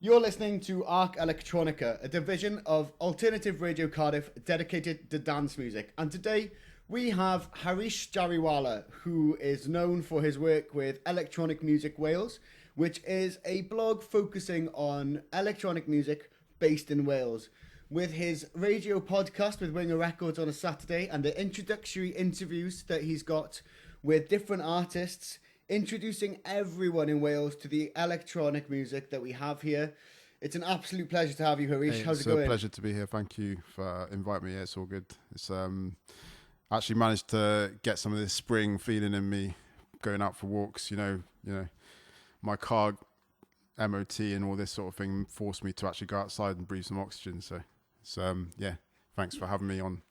You're listening to ARC Electronica, a division of Alternative Radio Cardiff dedicated to dance music. And today we have Harish Jariwala, who is known for his work with Electronic Music Wales, which is a blog focusing on electronic music based in Wales. With his radio podcast with Winger Records on a Saturday and the introductory interviews that he's got with different artists, introducing everyone in Wales to the electronic music that we have here. It's an absolute pleasure to have you, Harish. How's it going? It's a pleasure to be here. Thank you for inviting me. Yeah, it's all good. It's actually managed to get some of this spring feeling in me, going out for walks. You know, my car MOT and all this sort of thing forced me to actually go outside and breathe some oxygen. So yeah, thanks for having me on.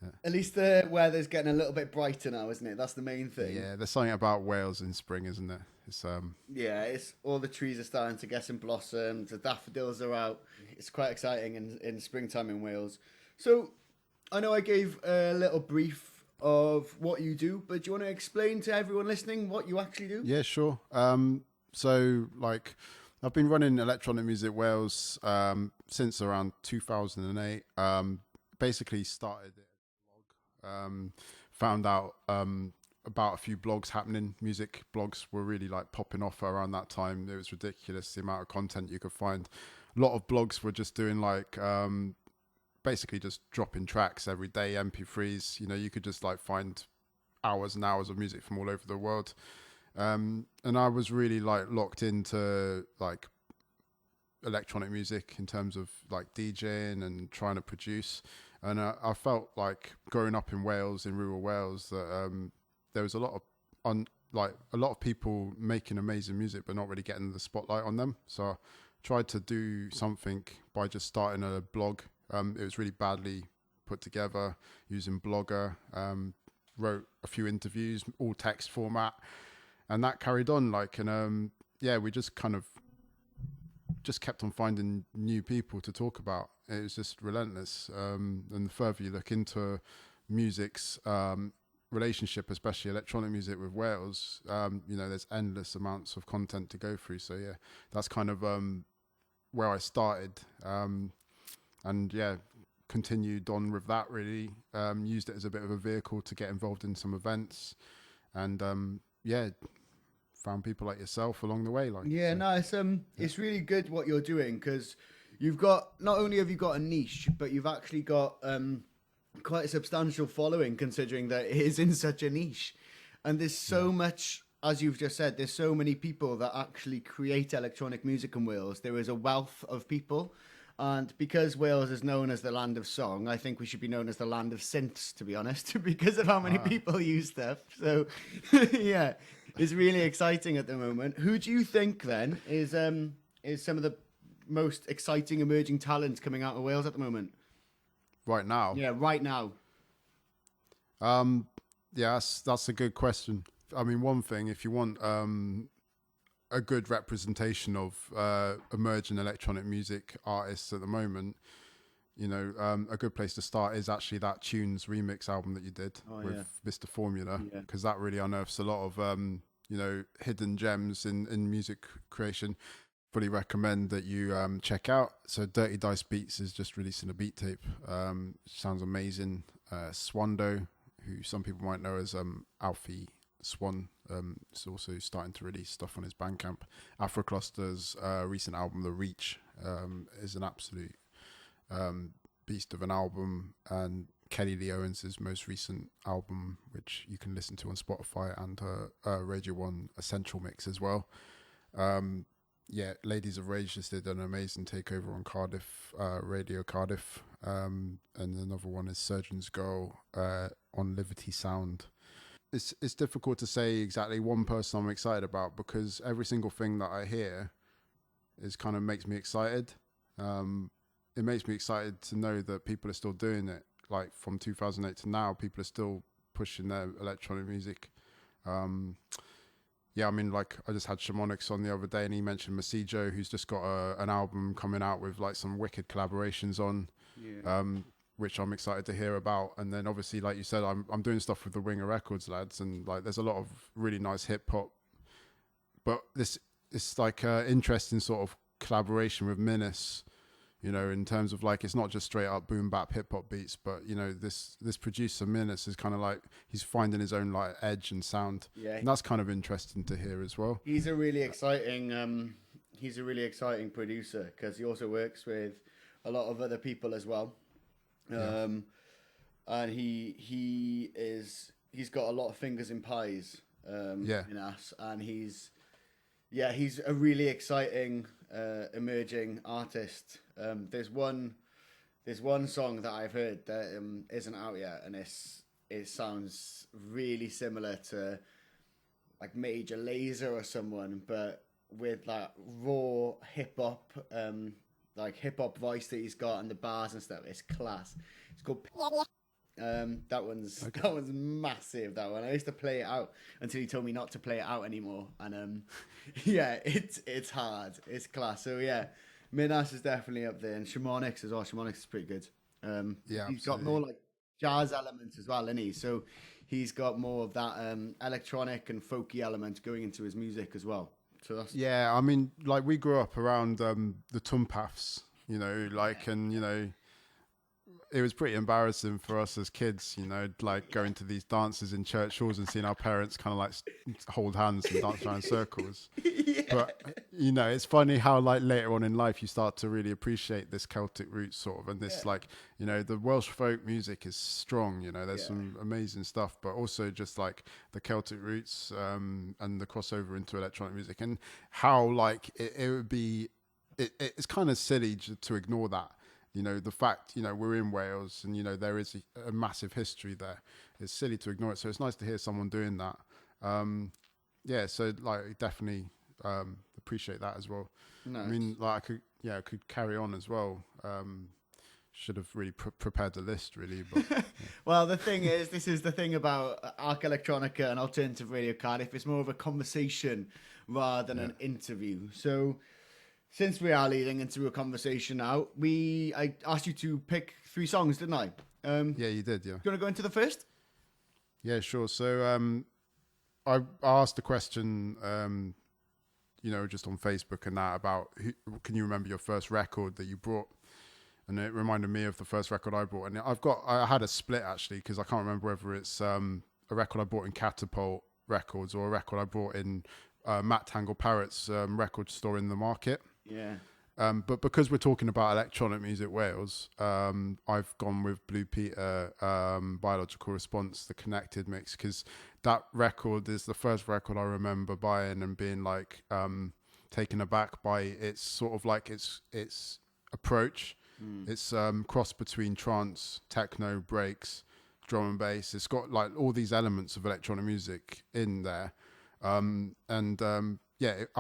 Yeah. At least the weather's getting a little bit brighter now, isn't it? That's the main thing. Yeah, there's something about Wales in spring, isn't it? It's yeah, it's all the trees are starting to get some blossoms. The daffodils are out. It's quite exciting in springtime in Wales. So I know I gave a little brief of what you do, but do you want to explain to everyone listening what you actually do? Yeah, sure. So like, I've been running Electronic Music Wales since around 2008. Basically started it. Found out about a few blogs happening. Music blogs were really like popping off around that time. It was ridiculous the amount of content you could find. A lot of blogs were just doing like basically just dropping tracks every day, MP3s. You know, you could just like find hours and hours of music from all over the world. And I was really like locked into like electronic music in terms of like DJing and trying to produce. And I felt like growing up in Wales, in rural Wales, that there was a lot of people making amazing music, but not really getting the spotlight on them. So I tried to do something by just starting a blog. It was really badly put together using Blogger. Wrote a few interviews, all text format, and that carried on. We just kind of kept on finding new people to talk about. It was just relentless. And the further you look into music's relationship, especially electronic music with Wales, there's endless amounts of content to go through. So yeah, that's kind of where I started. Continued on with that really. Used it as a bit of a vehicle to get involved in some events. And found people like yourself along the way. It's really good what you're doing, because you've got, not only have you got a niche, but you've actually got quite a substantial following, considering that it is in such a niche. And there's so much, as you've just said, there's so many people that actually create electronic music in Wales. There is a wealth of people. And because Wales is known as the land of song, I think we should be known as the land of synths, to be honest, because of how many people use stuff. So, yeah, it's really exciting at the moment. Who do you think, then, is some of the most exciting emerging talents coming out of Wales at the moment? Right now? Yeah, right now. That's a good question. I mean, one thing, if you want a good representation of emerging electronic music artists at the moment, a good place to start is actually that Tunes remix album that you did with Mr. Formula, because that really unearths a lot of hidden gems in music creation. Fully recommend that you check out. So Dirty Dice Beats is just releasing a beat tape. Sounds amazing. Swando, who some people might know as Alfie Swan, is also starting to release stuff on his Bandcamp. Afrocluster's recent album, The Reach, is an absolute beast of an album. And Kelly Lee Owens' most recent album, which you can listen to on Spotify, and her Radio 1 Essential Mix as well. Ladies of Rage just did an amazing takeover on Cardiff, Radio Cardiff. And another one is Surgeon's Girl on Liberty Sound. It's difficult to say exactly one person I'm excited about, because every single thing that I hear is kind of makes me excited. It makes me excited to know that people are still doing it. Like from 2008 to now, people are still pushing their electronic music. I just had Shamonix on the other day, and he mentioned Masijo, who's just got an album coming out with like some wicked collaborations on. Which I'm excited to hear about. And then obviously, like you said, I'm doing stuff with the Winger Records lads, and like there's a lot of really nice hip hop, but it's like interesting sort of collaboration with Minus, you know, in terms of like, it's not just straight up boom bap hip hop beats, but you know, this producer Minus is kind of like, he's finding his own like edge and sound. Yeah. And that's kind of interesting to hear as well. He's a really exciting producer, because he also works with a lot of other people as well. And he's got a lot of fingers in pies in us, and he's a really exciting emerging artist. There's one song that I've heard that isn't out yet, and it sounds really similar to like Major Lazer or someone, but with that raw hip hop voice that he's got and the bars and stuff. It's class. It's called that one's massive, that one. I used to play it out until he told me not to play it out anymore, and it's hard. It's class. So yeah, Minas is definitely up there, and Shamonics as well. Shamonics is pretty good. He's got more like jazz elements as well, isn't he? So he's got more of that electronic and folky element going into his music as well. So that's... Yeah, I mean, like we grew up around the Tumpaths, you know, like, and you know, it was pretty embarrassing for us as kids, you know, like going to these dances in church halls and seeing our parents kind of like hold hands and dance around circles. But you know, it's funny how like later on in life you start to really appreciate this Celtic roots sort of, and this like, you know, the Welsh folk music is strong, you know, there's some amazing stuff, but also just like the Celtic roots and the crossover into electronic music, and how like it would be, it's kind of silly to ignore that. You know, the fact, you know, we're in Wales and, you know, there is a massive history there. It's silly to ignore it. So it's nice to hear someone doing that. So like definitely appreciate that as well. Nice. I mean, like I could carry on as well. Should have really prepared the list really. But well, the thing is, this is the thing about ARC Electronica and Alternative Radio Cardiff. It's more of a conversation rather than an interview. So... since we are leading into a conversation now, I asked you to pick 3 songs, didn't I? Yeah, you did, yeah. Do you want to go into the first? Yeah, sure. So I asked a question, you know, just on Facebook and that about, can you remember your first record that you brought? And it reminded me of the first record I brought. And I had a split actually, because I can't remember whether it's a record I bought in Catapult Records or a record I brought in Matt Tangle Parrott's record store in the market. Yeah. But because we're talking about electronic music Wales, I've gone with Blue Peter, Biological Response, the Connected mix, because that record is the first record I remember buying and being like taken aback by its sort of like its approach. It's cross between trance, techno, breaks, drum and bass. It's got like all these elements of electronic music in there. I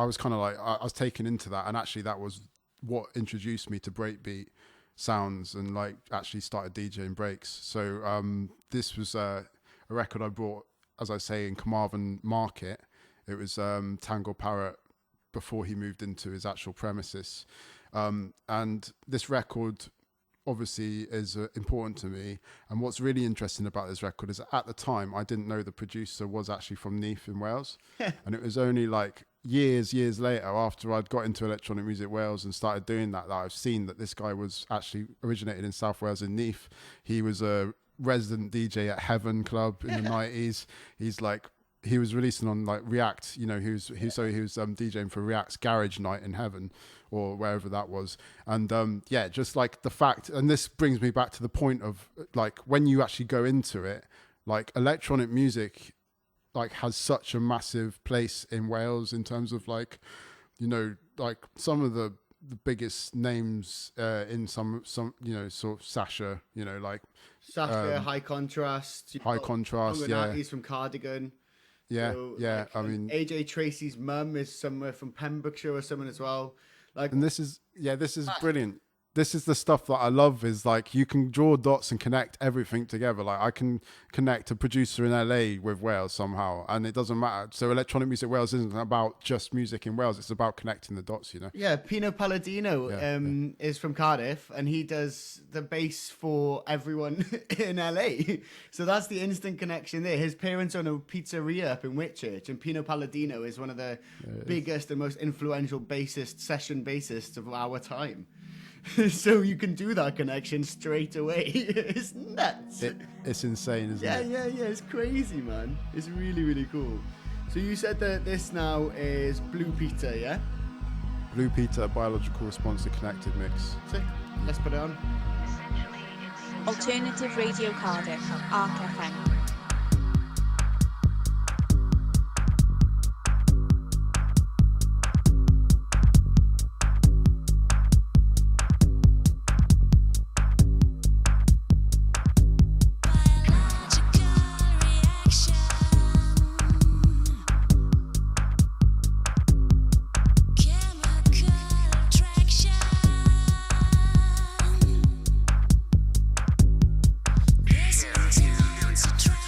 was kind of like, I was taken into that, and actually that was what introduced me to breakbeat sounds and like actually started DJing breaks. So this was a record I bought, as I say, in Carmarthen Market. It was Tangle Parrott before he moved into his actual premises. And this record obviously is important to me. And what's really interesting about this record is at the time, I didn't know the producer was actually from Neath in Wales. And it was only like years later, after I'd got into electronic music Wales and started doing that I've seen that this guy was actually originated in South Wales in Neath. He was a resident DJ at Heaven Club in the 90s. He was releasing on like React, you know, he was DJing for React's Garage Night in Heaven or wherever that was. And just like the fact, and this brings me back to the point of like when you actually go into it, like electronic music like has such a massive place in Wales in terms of like, you know, like some of the biggest names in some you know, sort of Sasha, you know, like Sasha, High Contrast, he's from Cardigan. Like, I mean, AJ Tracy's mum is somewhere from Pembrokeshire or someone as well. Like, and this is brilliant. this is the stuff that I love, is like you can draw dots and connect everything together. Like I can connect a producer in LA with Wales somehow, and it doesn't matter. So Electronic Music Wales isn't about just music in Wales. It's about connecting the dots, you know? Yeah, Pino Palladino is from Cardiff, and he does the bass for everyone in LA. So that's the instant connection there. His parents own a pizzeria up in Whitchurch, and Pino Palladino is one of the biggest and most influential session bassists of our time. So you can do that connection straight away. It's nuts. It's insane, isn't it? Yeah. It's crazy, man. It's really, really cool. So you said that this now is Blue Peter, yeah? Blue Peter, Biological Response to Connected Mix. Sick. Let's put it on. Alternative Radio Cardiff, ARC FM. Try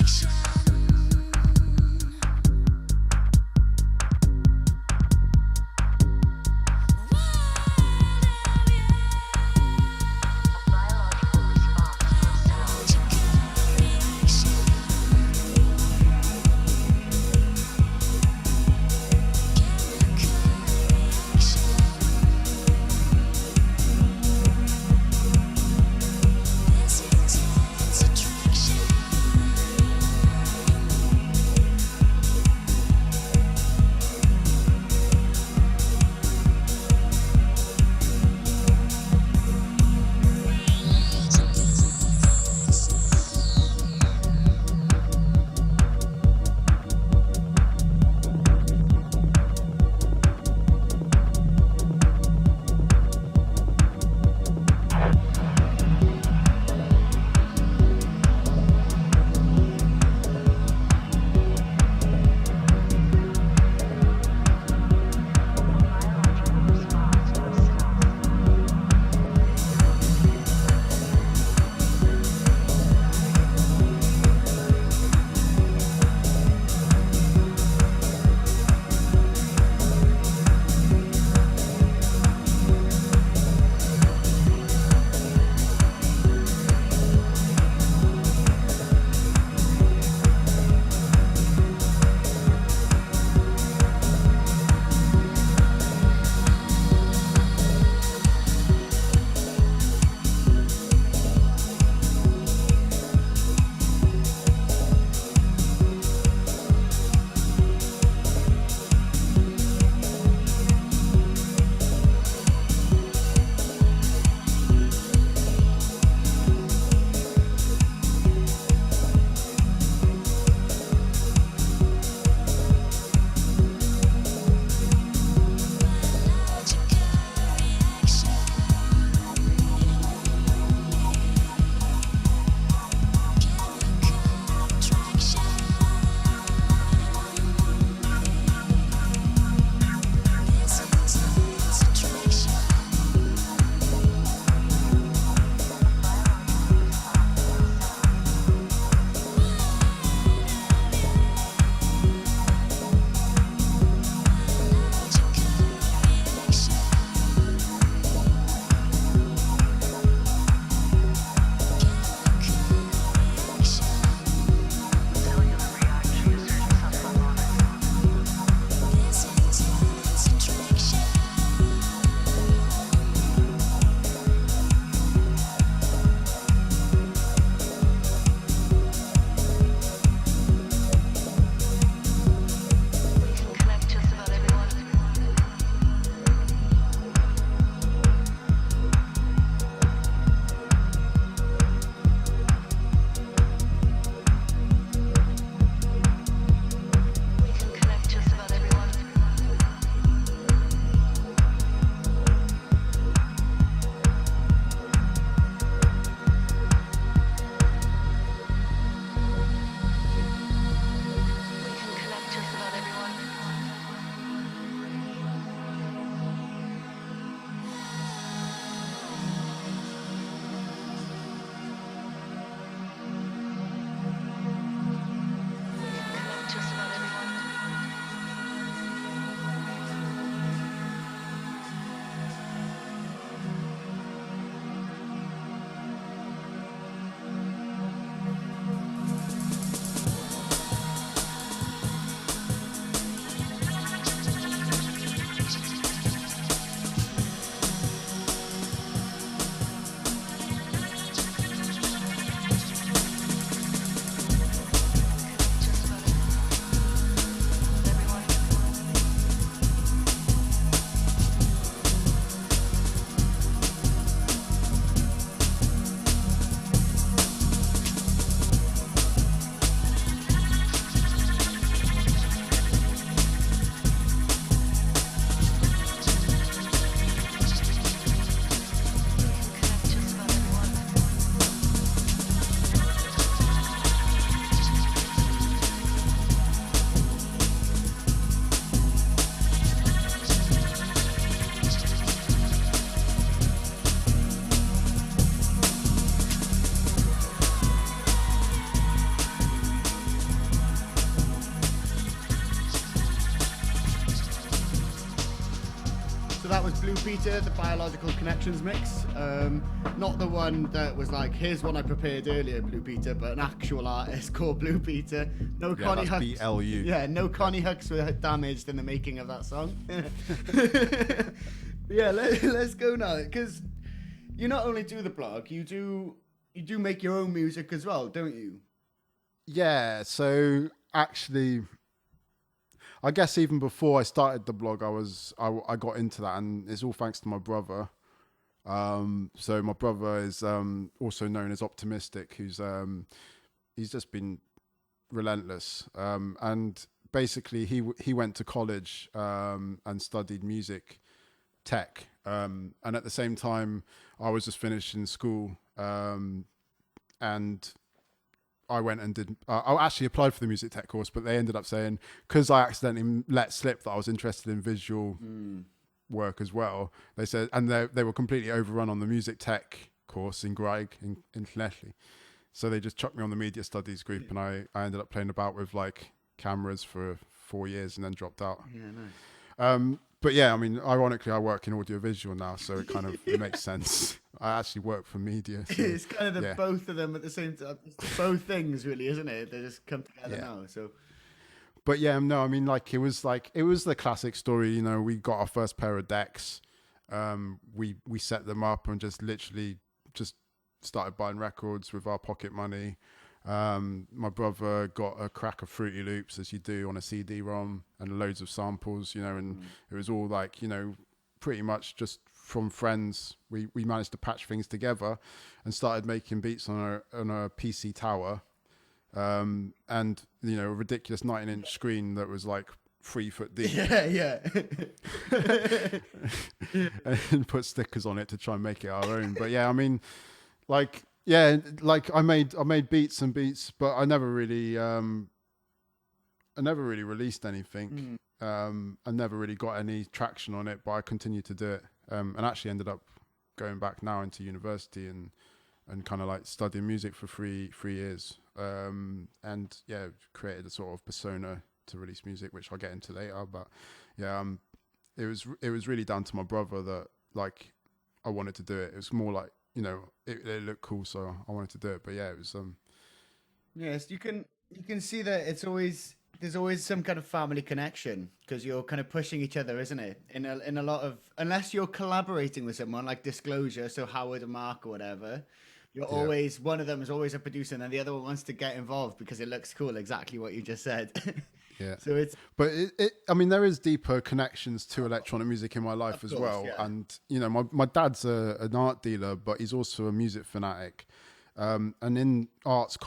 that was Blue Peter, the Biological Connections mix. Not the one that was like, here's one I prepared earlier, Blue Peter, but an actual artist called Blue Peter. No Connie Hooks. BLU. Yeah, no Connie Hooks were damaged in the making of that song. Yeah, let's go now, because you not only do the blog, you do make your own music as well, don't you? Yeah, so actually, I guess even before I started the blog, I got into that, and it's all thanks to my brother. So my brother is also known as Optimistic, who's he's just been relentless, and basically he went to college and studied music tech, and at the same time I was just finishing school, and I went and did. I actually applied for the music tech course, but they ended up saying, because I accidentally let slip that I was interested in visual work as well. They said, and they were completely overrun on the music tech course in Gwion in Llanelli. So they just chucked me on the media studies group, and I ended up playing about with like cameras for 4 years and then dropped out. Yeah, nice. But yeah, I mean, ironically, I work in audiovisual now, so it kind of it makes sense. I actually work for media. So, it's kind of both of them at the same time. It's both things, really, isn't it? They just come together now. So, but yeah, no, I mean, it was the classic story. You know, we got our first pair of decks. We set them up and just literally just started buying records with our pocket money. My brother got a crack of Fruity Loops, as you do on a CD-ROM, and loads of samples, you know, and it was all like, you know, pretty much just from friends. We managed to patch things together and started making beats on a PC tower, and, you know, a ridiculous 19-inch screen that was like 3 foot deep. Yeah. And put stickers on it to try and make it our own. But yeah, I mean, like, yeah, like I made beats, but I never really released anything. I never really got any traction on it, but I continued to do it, and actually ended up going back now into university and kind of like studying music for three years, and yeah, created a sort of persona to release music, which I'll get into later. But yeah, it was really down to my brother that like I wanted to do it. It was more like, you know, it looked cool, so I wanted to do it. But yeah, it was Yes, you can see that there's always some kind of family connection, because you're kind of pushing each other, isn't it? In a lot of, unless you're collaborating with someone like Disclosure, so Howard and Mark or whatever, you're always, one of them is always a producer, and then the other one wants to get involved because it looks cool, exactly what you just said. Yeah. So it's, but I mean, there is deeper connections to electronic music in my life as well. Yeah. And, you know, my dad's an art dealer, but he's also a music fanatic. And in arts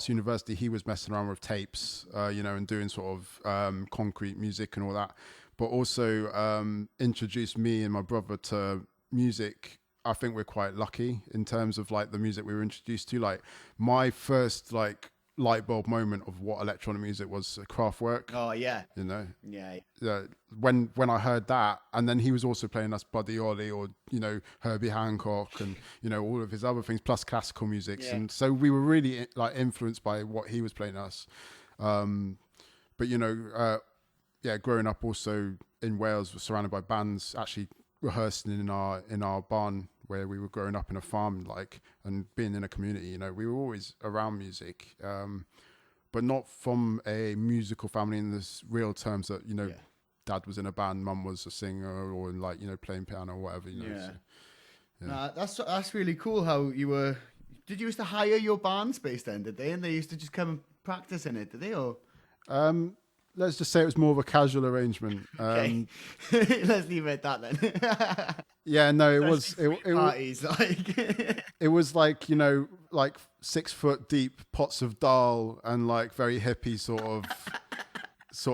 university, he was messing around with tapes, you know, and doing sort of concrete music and all that. But also introduced me and my brother to music. I think we're quite lucky in terms of like the music we were introduced to. Like my first like light bulb moment of what electronic music was, Kraftwerk. oh yeah, You know, yeah. when I heard that, and then he was also playing us Buddy Holly or, you know, Herbie Hancock and, you know, all of his other things plus classical music, and so we were really like influenced by what he was playing us. But you know, yeah, growing up also in Wales, was surrounded by bands, actually rehearsing in our barn where we were growing up in a farm, like, and being in a community. You know, we were always around music, but not from a musical family in this real terms that, you know, dad was in a band, mum was a singer, or like, you know, playing piano or whatever, you know. Yeah. So, Nah, that's really cool how you were. Did you used to hire your band space then, did they? And they used to just come and practice in it, did they? Or let's just say it was more of a casual arrangement. okay. Let's leave it at that then. Yeah, no, it was parties like it was like, you know, like 6 foot deep pots of dal and like very hippie sort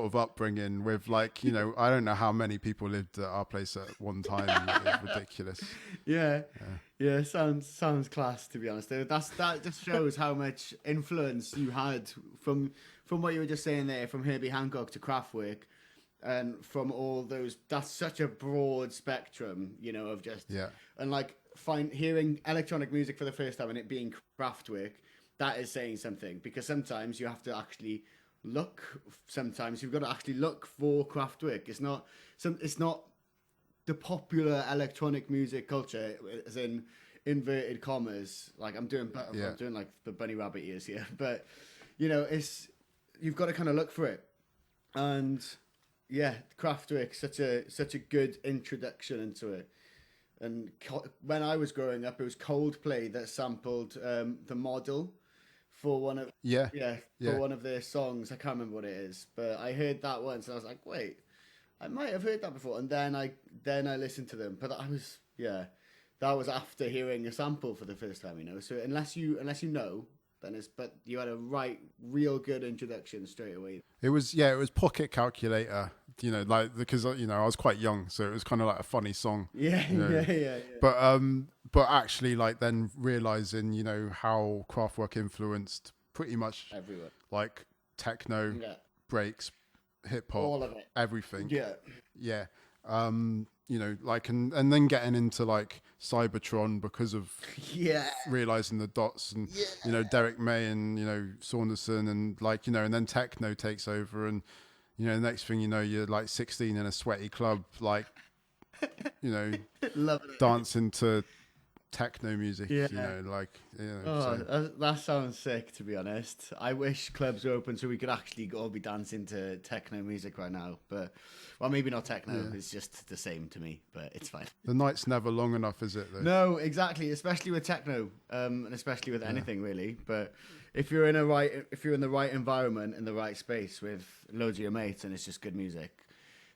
of upbringing with, like, you know, I don't know how many people lived at our place at one time. It was ridiculous. Yeah, sounds class, to be honest. That just shows how much influence you had from what you were just saying there, from Herbie Hancock to Kraftwerk, and from all those. That's such a broad spectrum, you know, of just and like hearing electronic music for the first time and it being Kraftwerk. That is saying something, because sometimes you have to actually look. Sometimes you've got to actually look for Kraftwerk. It's not the popular electronic music culture, as in inverted commas. Like I'm doing like the bunny rabbit ears here, but you know, you've got to kind of look for it. And yeah, Kraftwerk, such a good introduction into it. And when I was growing up, it was Coldplay that sampled The Model for one of one of their songs. I can't remember what it is, but I heard that once and I was like, wait, I might have heard that before. And then I listened to them, but that was after hearing a sample for the first time, you know. So unless you know, then but you had a real good introduction straight away. It was Pocket Calculator, you know, like because you know I was quite young, so it was kind of like a funny song. Yeah, you know? yeah. But actually, like then realizing, you know, how Kraftwerk influenced pretty much everyone, like techno, breaks, hip hop, all of it, everything. Yeah. You know, like and then getting into like Cybertron because of realizing the dots and you know Derek May and you know Saunderson and like you know and then techno takes over and you know the next thing you know you're like 16 in a sweaty club like you know dancing to techno music, you know, like you know, that sounds sick, to be honest. I wish clubs were open so we could actually all be dancing to techno music right now, but well, maybe not techno, it's just the same to me, but it's fine. The night's never long enough, is it though? No, exactly, especially with techno, and especially with anything really. But if you're in the right environment, in the right space with loads of your mates and it's just good music,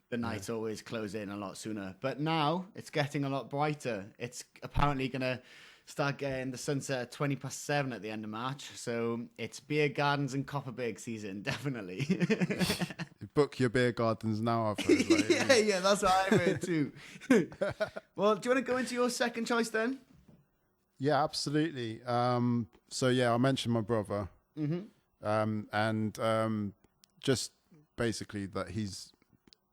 the nights always close in a lot sooner. But now it's getting a lot brighter. It's apparently going to start getting the sunset at 7:20 at the end of March. So it's beer gardens and Copperberg season, definitely. Book your beer gardens now, I've heard. Like, yeah, that's what I've heard too. Well, do you want to go into your second choice then? Yeah, absolutely. So yeah, I mentioned my brother. And just basically that he's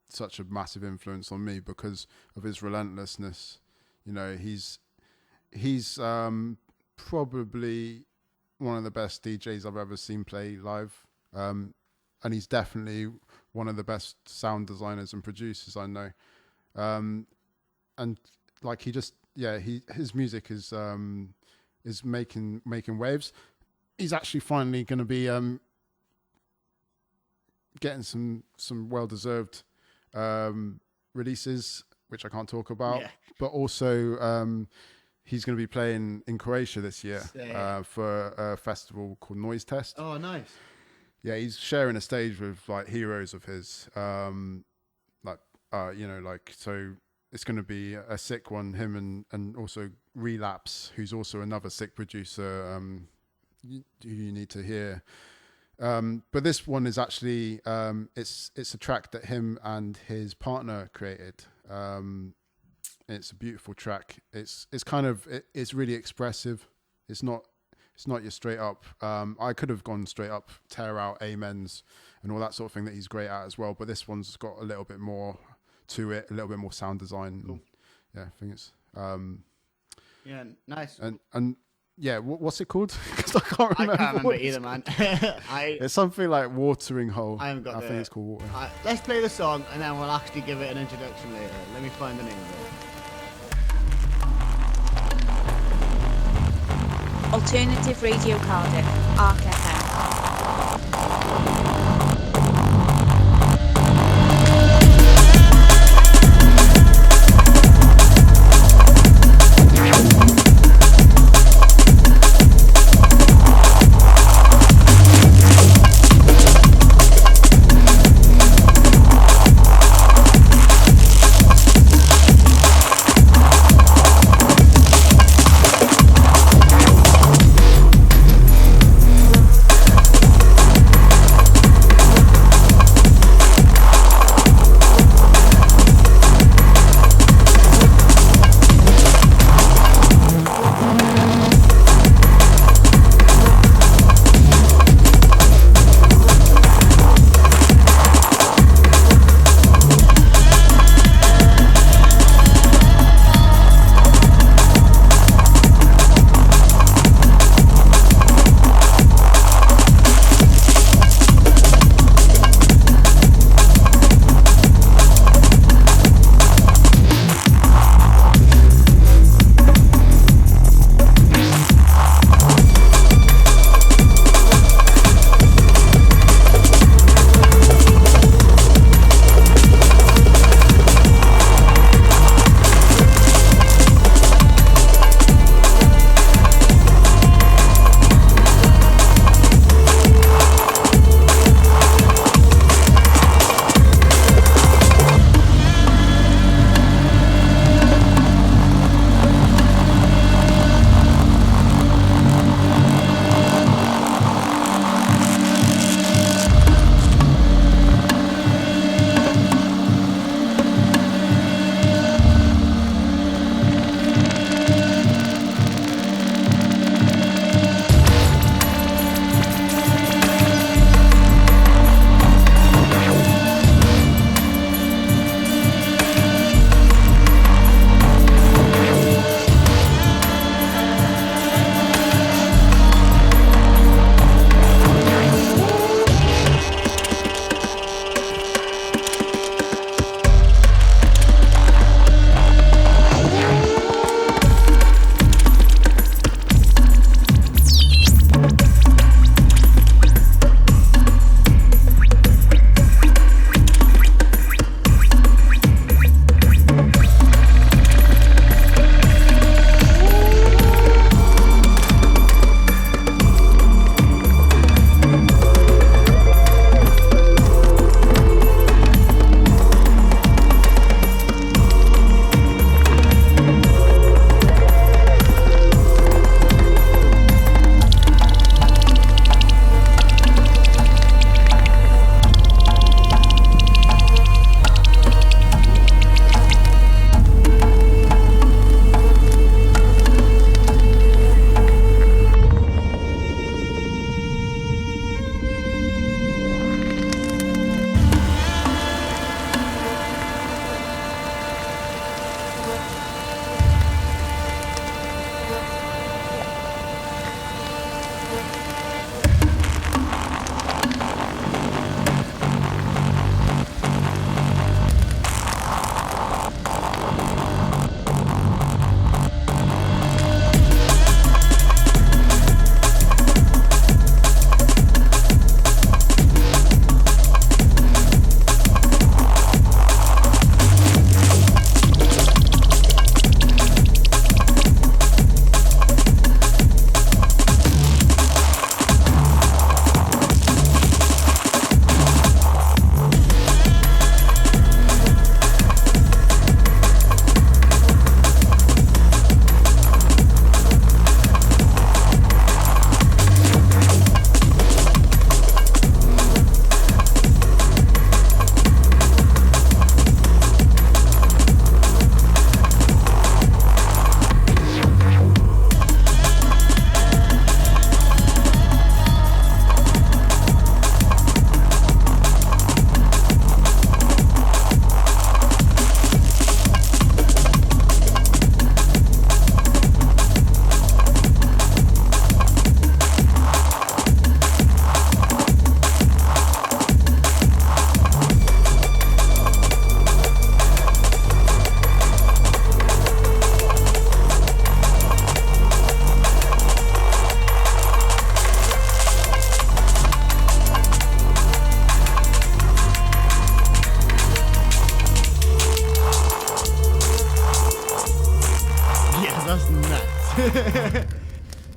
such a massive influence on me because of his relentlessness. You know, he's probably one of the best DJs I've ever seen play live, and he's definitely one of the best sound designers and producers I know. And like his music is making waves. He's actually finally going to be getting some well-deserved releases, which I can't talk about, but also he's going to be playing in Croatia this year for a festival called Noise Test. Oh, nice. Yeah, he's sharing a stage with like heroes of his, you know, like, so it's going to be a sick one. Him and also Relapse, who's also another sick producer who you need to hear. But this one is actually it's a track that him and his partner created. It's a beautiful track. It's really expressive. It's not your straight up. I could have gone straight up, tear out amens and all that sort of thing that he's great at as well. But this one's got a little bit more to it, a little bit more sound design. Cool. Yeah, I think it's yeah, nice. And yeah, what's it called? Because I can't remember. I can't remember either, man. It's something like Watering Hole. I haven't got. I think it's called Watering. Let's play the song and then we'll actually give it an introduction later. Let me find the name of it. Alternative Radio Cardiff, ARC FM.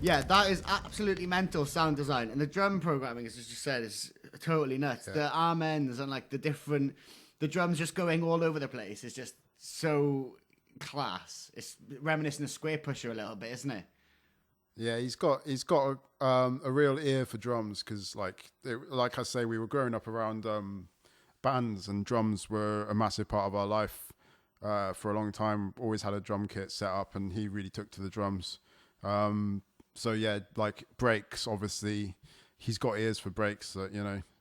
Yeah, that is absolutely mental sound design. And the drum programming, as you said, is totally nuts. The amens and like the drums just going all over the place is just so class. It's reminiscent of Square Pusher a little bit, isn't it? Yeah, he's got a real ear for drums because, like I say, we were growing up around bands, and drums were a massive part of our life for a long time. Always had a drum kit set up, and he really took to the drums. So yeah, like breaks, obviously, he's got ears for breaks that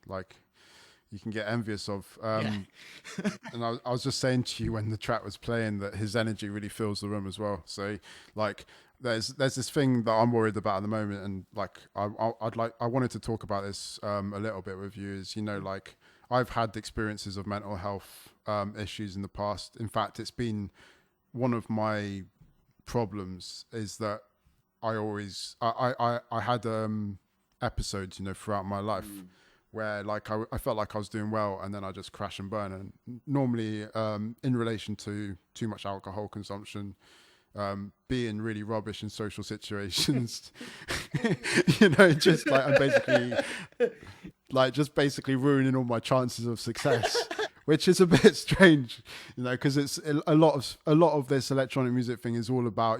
like you can get envious of. And I was just saying to you when the track was playing that his energy really fills the room as well. So like. There's this thing that I'm worried about at the moment, and like I wanted to talk about this a little bit with you. Is like I've had experiences of mental health issues in the past. In fact, it's been one of my problems is that I had episodes throughout my life where like I felt like I was doing well, and then I just crash and burn. And normally in relation to too much alcohol consumption. Being really rubbish in social situations, just like I'm basically ruining all my chances of success, which is a bit strange, because it's a lot of this electronic music thing is all about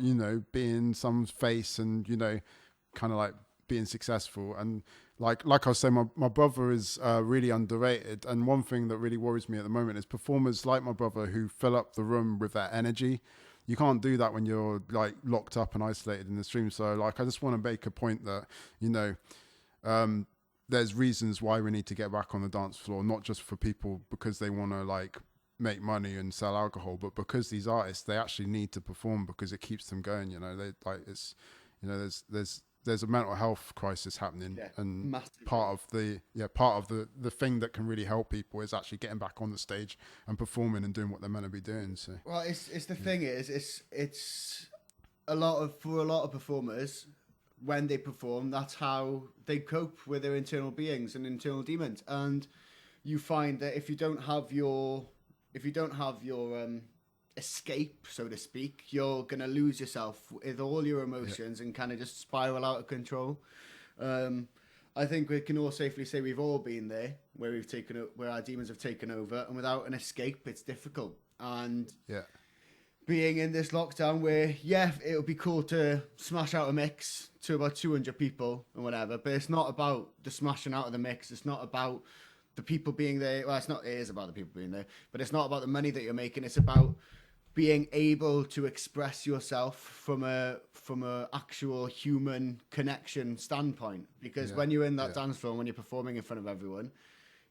being someone's face and kind of like being successful. And like I was saying, my brother is really underrated, and one thing that really worries me at the moment is performers like my brother who fill up the room with that energy. You can't do that when you're like locked up and isolated in the stream. So like, I just want to make a point that, there's reasons why we need to get back on the dance floor, not just for people because they want to like make money and sell alcohol, but because these artists, they actually need to perform because it keeps them going. They like it's, there's a mental health crisis happening, and massively. part of the thing that can really help people is actually getting back on the stage and performing and doing what they're meant to be doing. So well, it's the thing is it's for a lot of performers, when they perform, that's how they cope with their internal beings and internal demons. And you find that if you don't have your escape, so to speak, you're gonna lose yourself with all your emotions and kind of just spiral out of control. I think we can all safely say we've all been there, where our demons have taken over, and without an escape, it's difficult. And being in this lockdown, where it would be cool to smash out a mix to about 200 people and whatever, but it's not about the smashing out of the mix. It's not about the people being there. Well, it is about the people being there, but it's not about the money that you're making. It's about being able to express yourself from a actual human connection standpoint. Because when you're in that dance floor, when you're performing in front of everyone,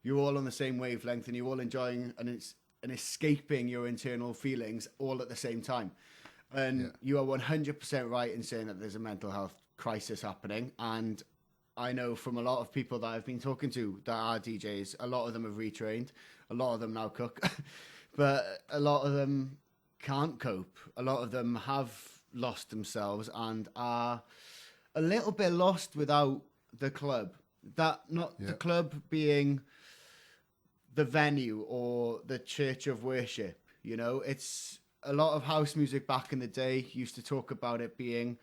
you're all on the same wavelength, and you're all enjoying and escaping your internal feelings all at the same time. And you are 100% right in saying that there's a mental health crisis happening. And I know from a lot of people that I've been talking to that are DJs, a lot of them have retrained, a lot of them now cook, but a lot of them can't cope. A lot of them have lost themselves and are a little bit lost without the club. The club being the venue or the church of worship. It's a lot of house music back in the day used to talk about it being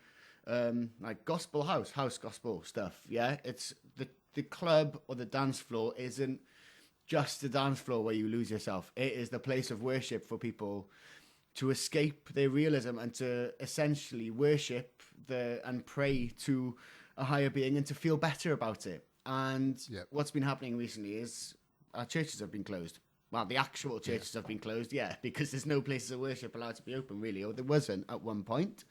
like gospel house gospel stuff. It's the club or the dance floor isn't just the dance floor where you lose yourself. It is the place of worship for people to escape their realism and to essentially worship and pray to a higher being and to feel better about it. And what's been happening recently is our churches have been closed. Well, the actual churches have been closed, because there's no places of worship allowed to be open, really, or there wasn't at one point.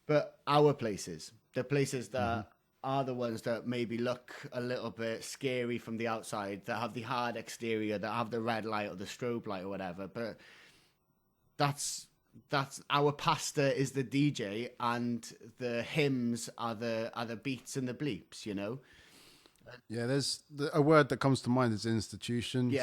But our places, the places that are the ones that maybe look a little bit scary from the outside, that have the hard exterior, that have the red light or the strobe light or whatever, but that's our pastor is the DJ and the hymns are the beats and the bleeps, there's a word that comes to mind is institutions.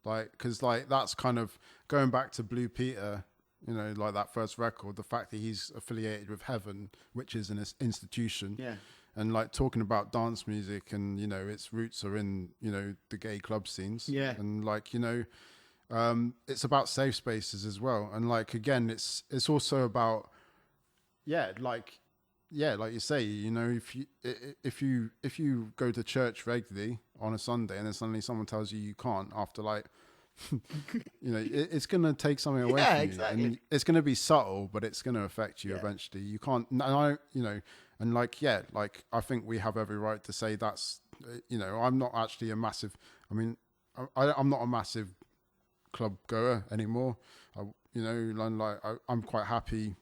Because that's kind of going back to Blue Peter, like that first record, the fact that he's affiliated with Heaven, which is an institution, and like talking about dance music and its roots are in the gay club scenes, and like it's about safe spaces as well. And like, again, it's also about, like yeah, like you say, you know, if you go to church regularly on a Sunday and then suddenly someone tells you can't after like, you know, it's going to take something away from exactly. you, and it's going to be subtle, but it's going to affect you eventually. You can't, and you know, and like, like I think we have every right to say that's, you know, I'm not actually a massive, I mean, I'm not a massive club goer anymore. You know, and like I'm quite happy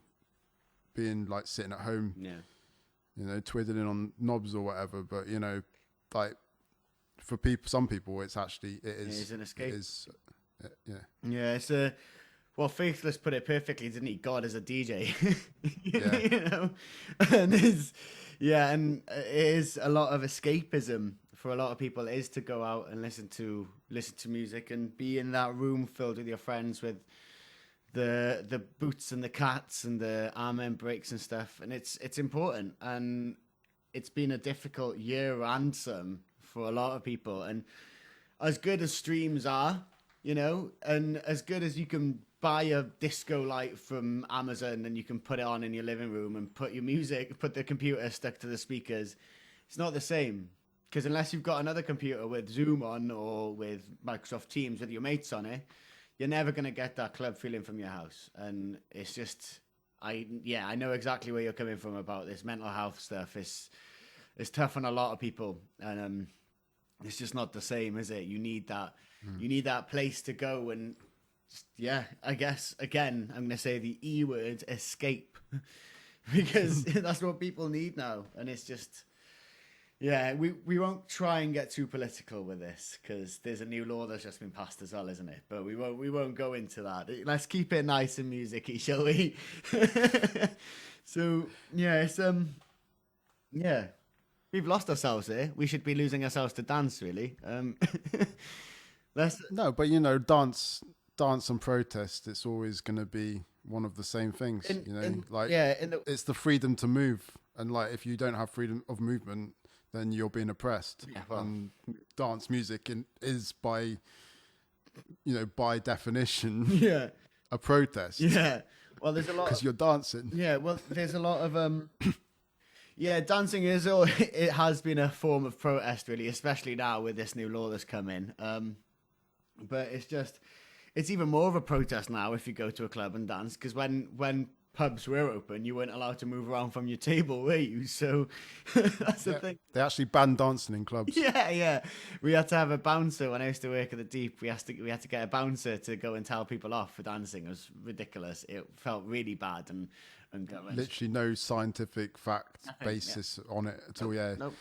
being like sitting at home, you know, twiddling on knobs or whatever. But you know, like for some people, it's actually it is an escape. It is, It's well, Faithless put it perfectly, didn't he? God is a DJ. Yeah. You know, and and it is a lot of escapism for a lot of people. It is to go out and listen to music and be in that room filled with your friends with the Boots and the Cats and the Amen breaks and stuff, and it's important. And it's been a difficult year and some for a lot of people. And as good as streams are, you know, and as good as you can buy a disco light from Amazon and you can put it on in your living room and put the computer stuck to the speakers, it's not the same. Because unless you've got another computer with Zoom on or with Microsoft Teams with your mates on it, you're never going to get that club feeling from your house. And it's just, I know exactly where you're coming from about this mental health stuff. It's tough on a lot of people. And it's just not the same, is it? You need that. You need that place to go and just, I guess, again, I'm going to say the E word, escape. Because that's what people need now. And it's just... Yeah, we won't try and get too political with this because there's a new law that's just been passed as well, isn't it? But we won't go into that. Let's keep it nice and musicy, shall we? So it's we've lost ourselves here. We should be losing ourselves to dance, really. No, but you know, dance and protest. It's always going to be one of the same things. It's the freedom to move, and like if you don't have freedom of movement, then you're being oppressed. And dance music is by definition, a protest. Yeah. Well, there's a lot because you're dancing. Yeah. Well, there's a lot of dancing it has been a form of protest, really, especially now with this new law that's come in. But it's even more of a protest now if you go to a club and dance, because when pubs were open, you weren't allowed to move around from your table, were you? So that's the thing. They actually banned dancing in clubs. Yeah. We had to have a bouncer when I used to work at the Deep. We had to get a bouncer to go and tell people off for dancing. It was ridiculous. It felt really bad and literally no scientific fact basis on it at all. Nope.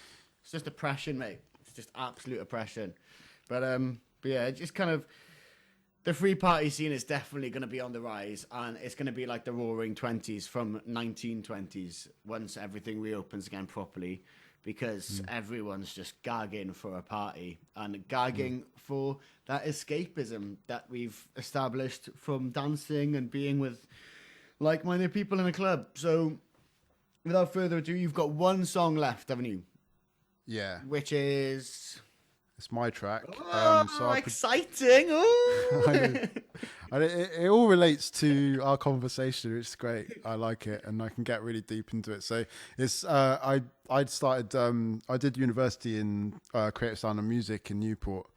It's just oppression, mate. It's just absolute oppression. But it's just kind of. The free party scene is definitely going to be on the rise, and it's going to be like the Roaring 20s from 1920s once everything reopens again properly, because everyone's just gagging for a party and gagging for that escapism that we've established from dancing and being with like-minded people in a club. So, without further ado, you've got one song left, haven't you? Yeah. Which is... It's my track. Exciting! It all relates to our conversation. It's great. I like it, and I can get really deep into it. So it's I did university in creative sound and music in Newport,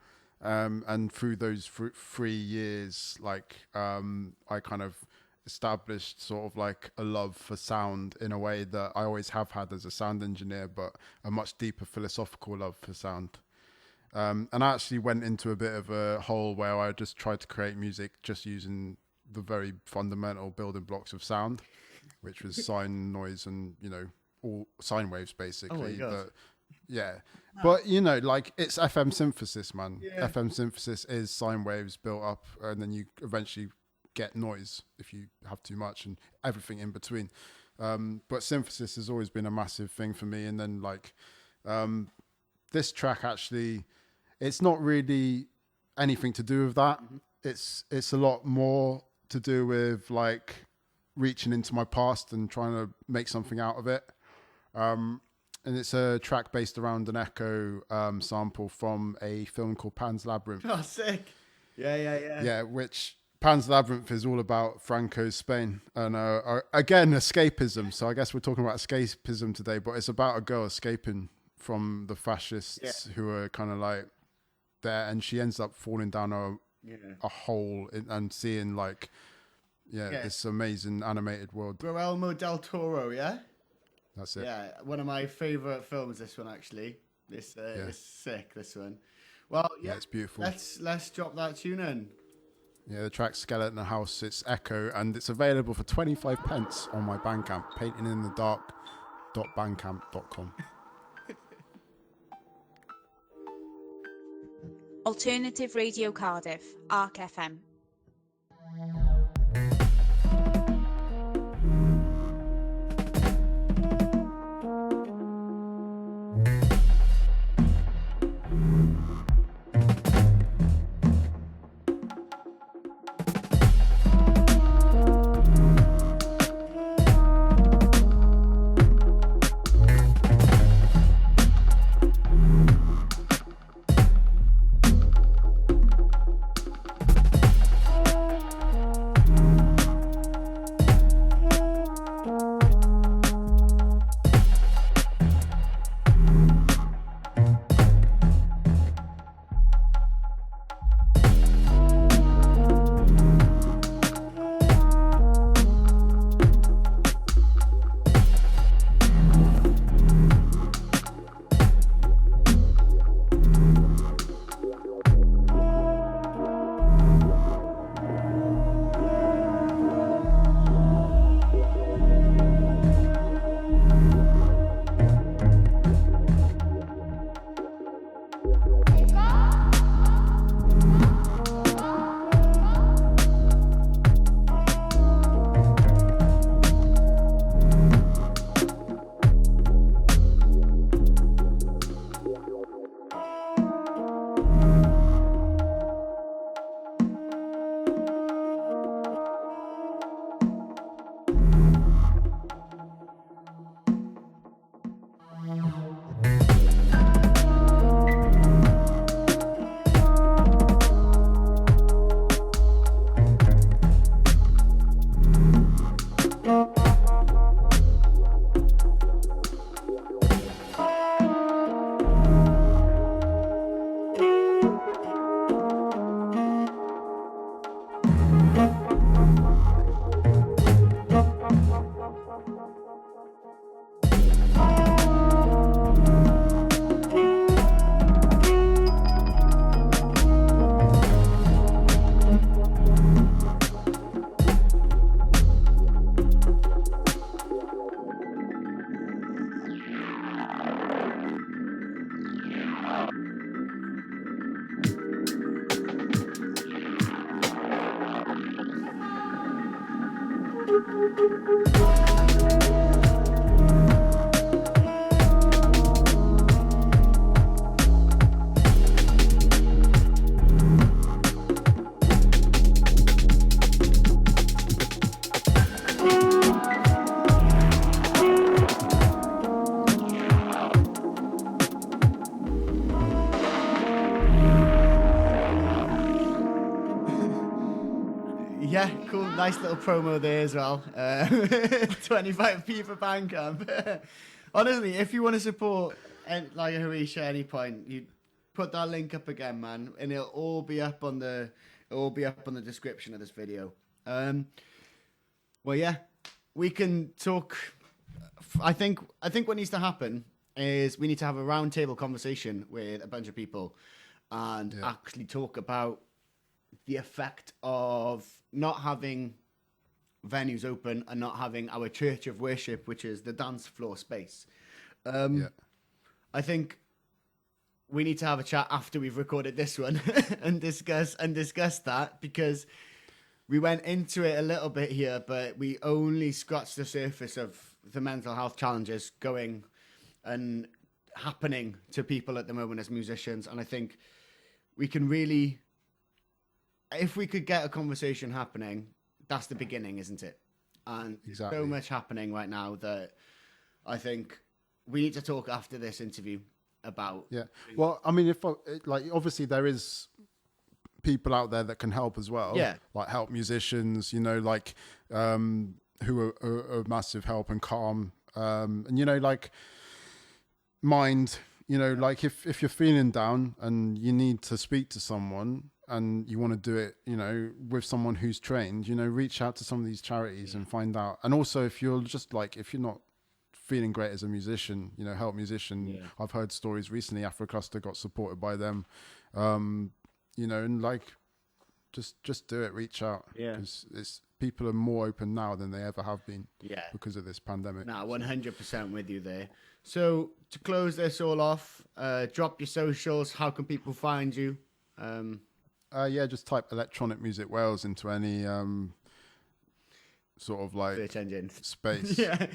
and through those 3 years, I kind of established sort of like a love for sound in a way that I always have had as a sound engineer, but a much deeper philosophical love for sound. And I actually went into a bit of a hole where I just tried to create music just using the very fundamental building blocks of sound, which was sine, noise, and, you know, all sine waves, basically. Oh But, you know, like, it's FM synthesis, man. Yeah. FM synthesis is sine waves built up, and then you eventually get noise if you have too much and everything in between. But synthesis has always been a massive thing for me. And then, this track actually... It's not really anything to do with that. Mm-hmm. It's a lot more to do with like reaching into my past and trying to make something out of it. And it's a track based around an echo sample from a film called Pan's Labyrinth. Oh, sick! Yeah. Yeah, which Pan's Labyrinth is all about Franco's Spain and again escapism. So I guess we're talking about escapism today, but it's about a girl escaping from the fascists who are kind of like there, and she ends up falling down a hole and seeing like this amazing animated world. Guillermo del Toro, yeah? That's it. Yeah, one of my favourite films, this one, actually. This is sick, this one. Well, yeah, it's beautiful. Let's drop that tune in. Yeah, the track Skeleton House, it's Echo, and it's available for 25 pence on my Bandcamp, paintinginthedark.bandcamp.com. Alternative Radio Cardiff, ARC FM. Yeah, cool. Nice little promo there as well. 25p for Bandcamp. Honestly, if you want to support like Harish at any point, you put that link up again, man, and it'll all be up on the description of this video. Well, yeah, we can talk. I think what needs to happen is we need to have a roundtable conversation with a bunch of people and actually talk about the effect of not having venues open and not having our church of worship, which is the dance floor space. I think we need to have a chat after we've recorded this one and discuss that, because we went into it a little bit here, but we only scratched the surface of the mental health challenges going and happening to people at the moment as musicians. And I think we can really, if we could get a conversation happening, that's the beginning, isn't it? And exactly. So much happening right now that I think we need to talk after this interview about. Yeah. Well, I mean, obviously there is people out there that can help as well. Yeah. Like help musicians, you know, like who are massive help and calm. And, you know, like mind, you know, like if you're feeling down and you need to speak to someone and you want to do it, you know, with someone who's trained, you know, reach out to some of these charities and find out. And also if you're just like, if you're not feeling great as a musician, you know, help musician. Yeah. I've heard stories recently, Afrocluster got supported by them. You know, and like, just do it, reach out. Yeah. Because people are more open now than they ever have been. Yeah. Because of this pandemic. Nah, 100% with you there. So to close this all off, drop your socials. How can people find you? Yeah, just type Electronic Music Wales into any sort of like Search engine. space. Yeah,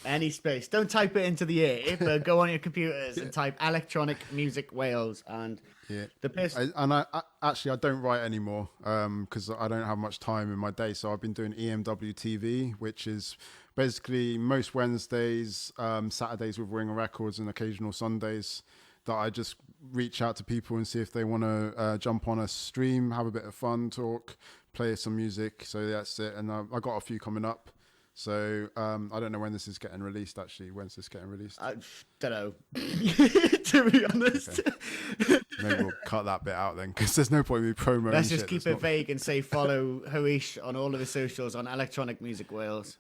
any space. Don't type it into the air, but go on your computers and type Electronic Music Wales and the piss. I actually don't write anymore because I don't have much time in my day. So I've been doing EMW TV, which is basically most Wednesdays, Saturdays with Winger Records, and occasional Sundays. That I just reach out to people and see if they want to jump on a stream, have a bit of fun, talk, play some music. So that's it. And I got a few coming up. So I don't know when this is getting released, actually. When's this getting released? I don't know, to be honest. Okay. Maybe we'll cut that bit out then, because there's no point in me promoting. Let's just keep it vague and say follow Harish on all of his socials on Electronic Music Wales.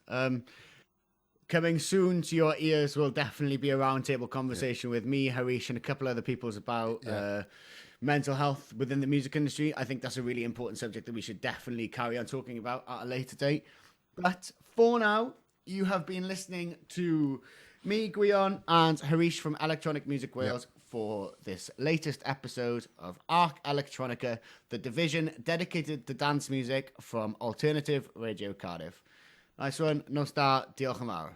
Coming soon to your ears will definitely be a roundtable conversation with me, Harish, and a couple other people's about mental health within the music industry. I think that's a really important subject that we should definitely carry on talking about at a later date. But for now, you have been listening to me, Gwion, and Harish from Electronic Music Wales for this latest episode of ARC Electronica, the division dedicated to dance music from Alternative Radio Cardiff. Nice one. No star. Diolch yn fawr.